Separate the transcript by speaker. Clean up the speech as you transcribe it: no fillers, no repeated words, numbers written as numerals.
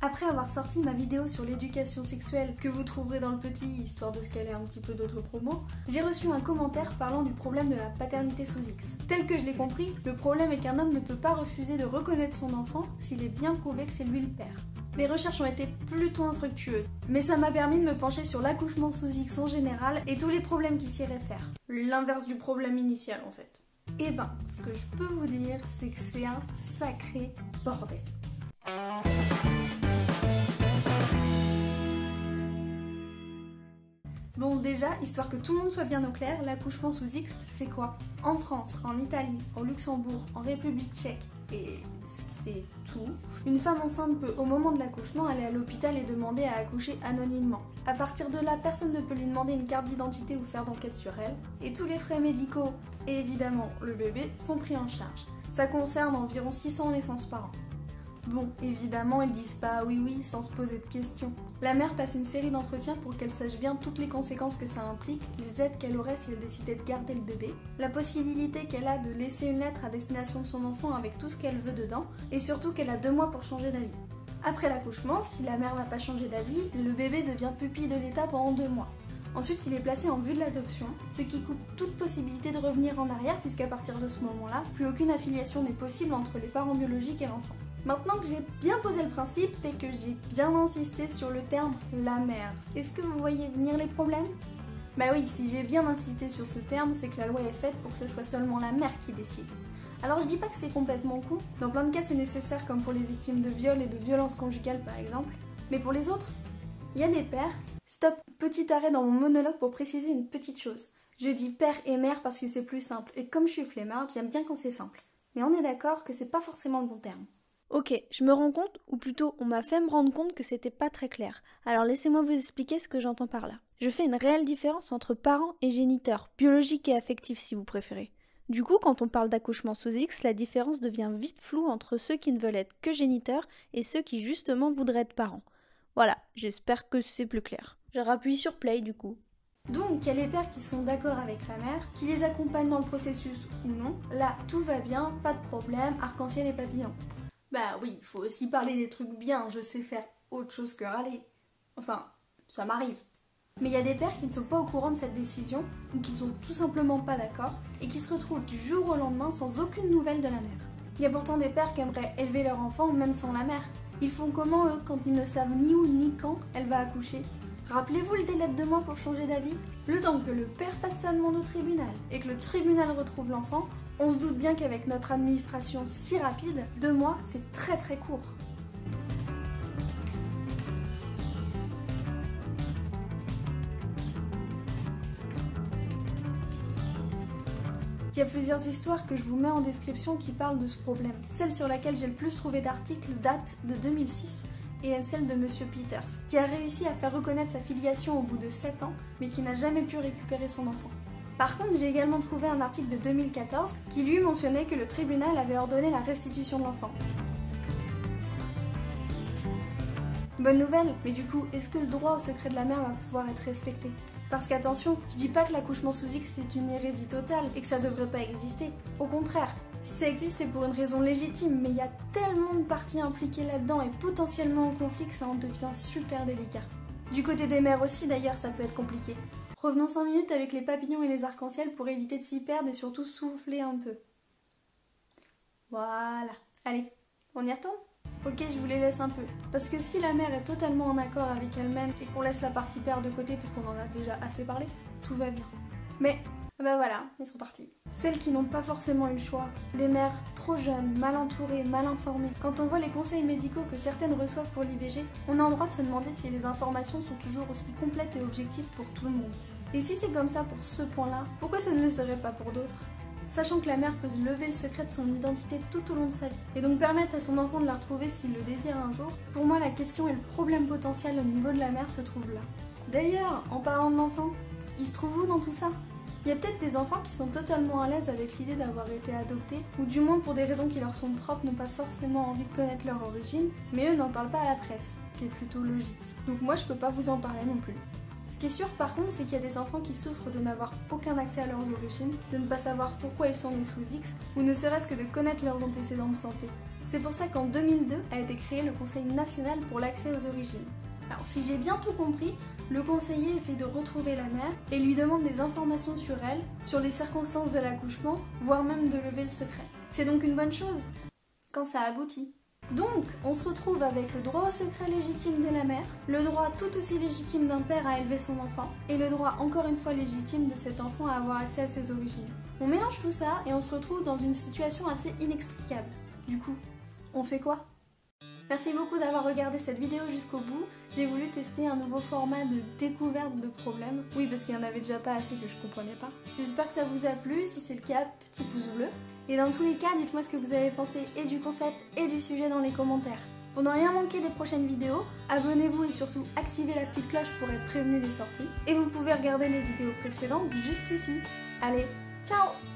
Speaker 1: Après avoir sorti ma vidéo sur l'éducation sexuelle que vous trouverez dans le petit, histoire de scaler un petit peu d'autres promos, j'ai reçu un commentaire parlant du problème de la paternité sous X. Tel que je l'ai compris, le problème est qu'un homme ne peut pas refuser de reconnaître son enfant s'il est bien prouvé que c'est lui le père. Mes recherches ont été plutôt infructueuses, mais ça m'a permis de me pencher sur l'accouchement sous X en général et tous les problèmes qui s'y réfèrent. L'inverse du problème initial en fait. Et ben, ce que je peux vous dire, c'est que c'est un sacré bordel. Bon déjà, histoire que tout le monde soit bien au clair, l'accouchement sous X, c'est quoi? En France, en Italie, au Luxembourg, en République tchèque, et c'est tout, une femme enceinte peut au moment de l'accouchement aller à l'hôpital et demander à accoucher anonymement. À partir de là, personne ne peut lui demander une carte d'identité ou faire d'enquête sur elle, et tous les frais médicaux, et évidemment le bébé, sont pris en charge. Ça concerne environ 600 naissances par an. Bon, évidemment, ils disent pas oui sans se poser de questions. La mère passe une série d'entretiens pour qu'elle sache bien toutes les conséquences que ça implique, les aides qu'elle aurait si elle décidait de garder le bébé, la possibilité qu'elle a de laisser une lettre à destination de son enfant avec tout ce qu'elle veut dedans, et surtout qu'elle a 2 mois pour changer d'avis. Après l'accouchement, si la mère n'a pas changé d'avis, le bébé devient pupille de l'État pendant 2 mois. Ensuite, il est placé en vue de l'adoption, ce qui coupe toute possibilité de revenir en arrière puisqu'à partir de ce moment-là, plus aucune affiliation n'est possible entre les parents biologiques et l'enfant. Maintenant que j'ai bien posé le principe et que j'ai bien insisté sur le terme « la mère », est-ce que vous voyez venir les problèmes? Bah oui, si j'ai bien insisté sur ce terme, c'est que la loi est faite pour que ce soit seulement la mère qui décide. Alors je dis pas que c'est complètement con, dans plein de cas c'est nécessaire comme pour les victimes de viol et de violences conjugales par exemple, mais pour les autres, il y a des pères... Stop, petit arrêt dans mon monologue pour préciser une petite chose. Je dis père et mère parce que c'est plus simple, et comme je suis flemmarde, j'aime bien quand c'est simple. Mais on est d'accord que c'est pas forcément le bon terme.
Speaker 2: Ok, je me rends compte, ou plutôt on m'a fait me rendre compte que c'était pas très clair. Alors laissez-moi vous expliquer ce que j'entends par là. Je fais une réelle différence entre parents et géniteurs, biologiques et affectifs si vous préférez. Du coup, quand on parle d'accouchement sous X, la différence devient vite floue entre ceux qui ne veulent être que géniteurs et ceux qui justement voudraient être parents. Voilà, j'espère que c'est plus clair. Je rappuie sur play du coup.
Speaker 1: Donc, il y a les pères qui sont d'accord avec la mère, qui les accompagnent dans le processus ou non. Là, tout va bien, pas de problème, arc-en-ciel et papillons. Bah oui, il faut aussi parler des trucs bien, je sais faire autre chose que râler. Enfin, ça m'arrive. Mais il y a des pères qui ne sont pas au courant de cette décision, ou qui ne sont tout simplement pas d'accord, et qui se retrouvent du jour au lendemain sans aucune nouvelle de la mère. Il y a pourtant des pères qui aimeraient élever leur enfant même sans la mère. Ils font comment eux quand ils ne savent ni où ni quand elle va accoucher? Rappelez-vous le délai de 2 mois pour changer d'avis? Le temps que le père fasse sa demande au tribunal et que le tribunal retrouve l'enfant, on se doute bien qu'avec notre administration si rapide, 2 mois c'est très très court. Il y a plusieurs histoires que je vous mets en description qui parlent de ce problème. Celle sur laquelle j'ai le plus trouvé d'articles date de 2006 et celle de Monsieur Peters, qui a réussi à faire reconnaître sa filiation au bout de 7 ans, mais qui n'a jamais pu récupérer son enfant. Par contre, j'ai également trouvé un article de 2014 qui lui mentionnait que le tribunal avait ordonné la restitution de l'enfant. Bonne nouvelle, mais du coup, est-ce que le droit au secret de la mère va pouvoir être respecté? Parce qu'attention, je dis pas que l'accouchement sous X c'est une hérésie totale et que ça devrait pas exister. Au contraire, si ça existe c'est pour une raison légitime, mais il y a tellement de parties impliquées là-dedans et potentiellement en conflit que ça en devient super délicat. Du côté des mères aussi d'ailleurs ça peut être compliqué. Revenons 5 minutes avec les papillons et les arcs-en-ciel pour éviter de s'y perdre et surtout souffler un peu. Voilà, allez, on y retourne ? Ok, je vous les laisse un peu. Parce que si la mère est totalement en accord avec elle-même et qu'on laisse la partie père de côté parce qu'on en a déjà assez parlé, tout va bien. Mais, bah voilà, ils sont partis. Celles qui n'ont pas forcément eu le choix, les mères trop jeunes, mal entourées, mal informées. Quand on voit les conseils médicaux que certaines reçoivent pour l'IVG, on a en droit de se demander si les informations sont toujours aussi complètes et objectives pour tout le monde. Et si c'est comme ça pour ce point-là, pourquoi ça ne le serait pas pour d'autres ? Sachant que la mère peut lever le secret de son identité tout au long de sa vie, et donc permettre à son enfant de la retrouver s'il le désire un jour, pour moi la question et le problème potentiel au niveau de la mère se trouvent là. D'ailleurs, en parlant de l'enfant, il se trouve où dans tout ça ? Il y a peut-être des enfants qui sont totalement à l'aise avec l'idée d'avoir été adoptés, ou du moins pour des raisons qui leur sont propres, n'ont pas forcément envie de connaître leur origine, mais eux n'en parlent pas à la presse, ce qui est plutôt logique. Donc moi je peux pas vous en parler non plus. Ce qui est sûr par contre, c'est qu'il y a des enfants qui souffrent de n'avoir aucun accès à leurs origines, de ne pas savoir pourquoi ils sont nés sous X, ou ne serait-ce que de connaître leurs antécédents de santé. C'est pour ça qu'en 2002 a été créé le Conseil national pour l'accès aux origines. Alors si j'ai bien tout compris, le conseiller essaye de retrouver la mère et lui demande des informations sur elle, sur les circonstances de l'accouchement, voire même de lever le secret. C'est donc une bonne chose, quand ça aboutit. Donc, on se retrouve avec le droit au secret légitime de la mère, le droit tout aussi légitime d'un père à élever son enfant, et le droit encore une fois légitime de cet enfant à avoir accès à ses origines. On mélange tout ça et on se retrouve dans une situation assez inextricable. Du coup, on fait quoi ? Merci beaucoup d'avoir regardé cette vidéo jusqu'au bout. J'ai voulu tester un nouveau format de découverte de problèmes. Oui, parce qu'il y en avait déjà pas assez que je comprenais pas. J'espère que ça vous a plu. Si c'est le cas, petit pouce bleu. Et dans tous les cas, dites-moi ce que vous avez pensé et du concept et du sujet dans les commentaires. Pour ne rien manquer des prochaines vidéos, abonnez-vous et surtout activez la petite cloche pour être prévenu des sorties. Et vous pouvez regarder les vidéos précédentes juste ici. Allez, ciao!